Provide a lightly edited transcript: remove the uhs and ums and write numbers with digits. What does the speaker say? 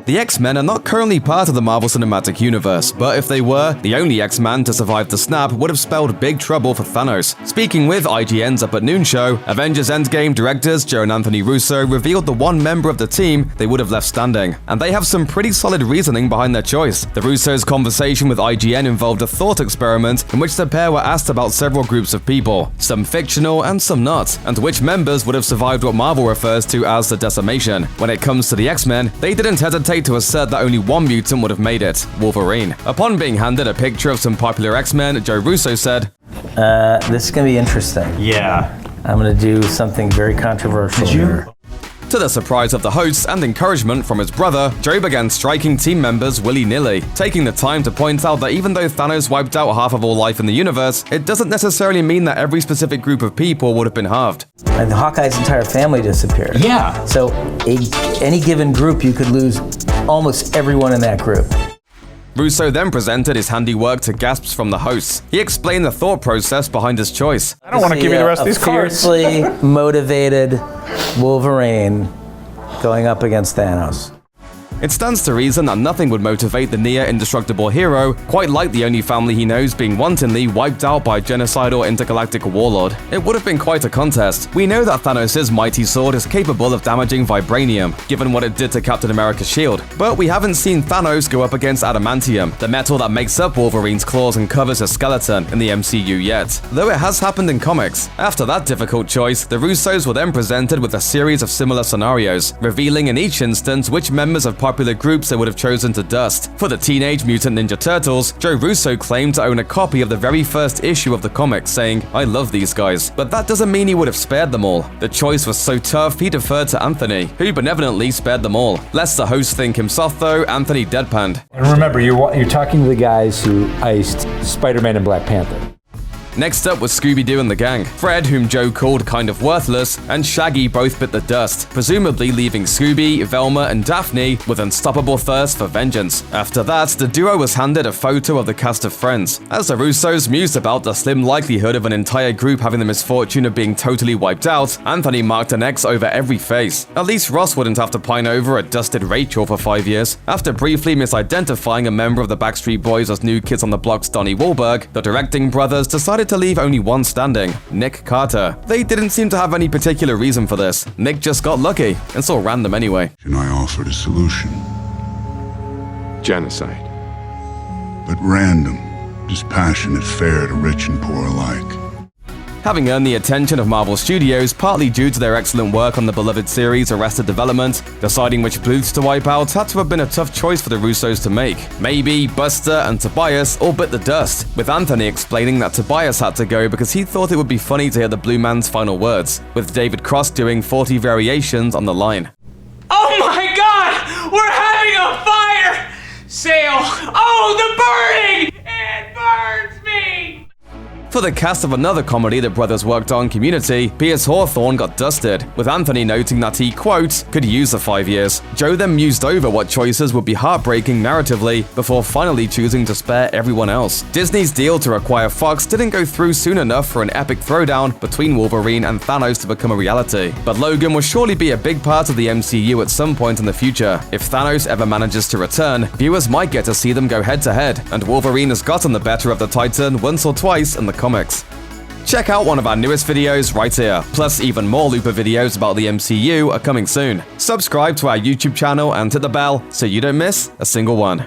The X-Men are not currently part of the Marvel Cinematic Universe, but if they were, the only X-Man to survive the snap would have spelled big trouble for Thanos. Speaking with IGN's Up at Noon show, Avengers Endgame directors Joe and Anthony Russo revealed the one member of the team they would have left standing, and they have some pretty solid reasoning behind their choice. The Russos' conversation with IGN involved a thought experiment in which the pair were asked about several groups of people, some fictional and some not, and which members would have survived what Marvel refers to as the decimation. When it comes to the X-Men, they didn't hesitate to assert that only one mutant would have made it, Wolverine. Upon being handed a picture of some popular X-Men, Joe Russo said, This is gonna be interesting. Yeah. I'm gonna do something very controversial here. To the surprise of the hosts and encouragement from his brother, Joe began striking team members willy-nilly, taking the time to point out that even though Thanos wiped out half of all life in the universe, it doesn't necessarily mean that every specific group of people would have been halved. And Hawkeye's entire family disappeared. Yeah. So any given group, you could lose almost everyone in that group. Russo then presented his handiwork to gasps from the hosts. He explained the thought process behind his choice. I don't want to give you the rest of these cards. Fiercely motivated Wolverine going up against Thanos. It stands to reason that nothing would motivate the near-indestructible hero, quite like the only family he knows being wantonly wiped out by a genocidal intergalactic warlord. It would have been quite a contest. We know that Thanos' mighty sword is capable of damaging vibranium, given what it did to Captain America's shield. But we haven't seen Thanos go up against adamantium, the metal that makes up Wolverine's claws and covers his skeleton, in the MCU yet, though it has happened in comics. After that difficult choice, the Russos were then presented with a series of similar scenarios, revealing in each instance which members of popular groups they would have chosen to dust. For the Teenage Mutant Ninja Turtles, Joe Russo claimed to own a copy of the very first issue of the comic, saying, "I love these guys." But that doesn't mean he would have spared them all. The choice was so tough, he deferred to Anthony, who benevolently spared them all. Lest the hosts think him soft though, Anthony deadpanned. And remember, you're talking to the guys who iced Spider-Man and Black Panther. Next up was Scooby-Doo and the gang. Fred, whom Joe called kind of worthless, and Shaggy both bit the dust, presumably leaving Scooby, Velma, and Daphne with unstoppable thirst for vengeance. After that, the duo was handed a photo of the cast of Friends. As the Russos mused about the slim likelihood of an entire group having the misfortune of being totally wiped out, Anthony marked an X over every face. At least Ross wouldn't have to pine over a dusted Rachel for 5 years. After briefly misidentifying a member of the Backstreet Boys as New Kids on the Block's Donnie Wahlberg, the directing brothers decided to leave only one standing, Nick Carter. They didn't seem to have any particular reason for this. Nick just got lucky, and saw random anyway. And I offered a solution. Genocide. But random, dispassionate, fair to rich and poor alike. Having earned the attention of Marvel Studios partly due to their excellent work on the beloved series Arrested Development, deciding which Bluths to wipe out had to have been a tough choice for the Russos to make. Maybe Buster and Tobias all bit the dust, with Anthony explaining that Tobias had to go because he thought it would be funny to hear the Blue Man's final words, with David Cross doing 40 variations on the line. Oh my God! We're having a fire sale! Oh, the burning! It burns me! For the cast of another comedy the brothers worked on, Community, Pierce Hawthorne got dusted, with Anthony noting that he, quote, could use the 5 years. Joe then mused over what choices would be heartbreaking narratively before finally choosing to spare everyone else. Disney's deal to acquire Fox didn't go through soon enough for an epic throwdown between Wolverine and Thanos to become a reality. But Logan will surely be a big part of the MCU at some point in the future. If Thanos ever manages to return, viewers might get to see them go head-to-head, and Wolverine has gotten the better of the Titan once or twice in the comics. Check out one of our newest videos right here, plus even more Looper videos about the MCU are coming soon. Subscribe to our YouTube channel and hit the bell so you don't miss a single one.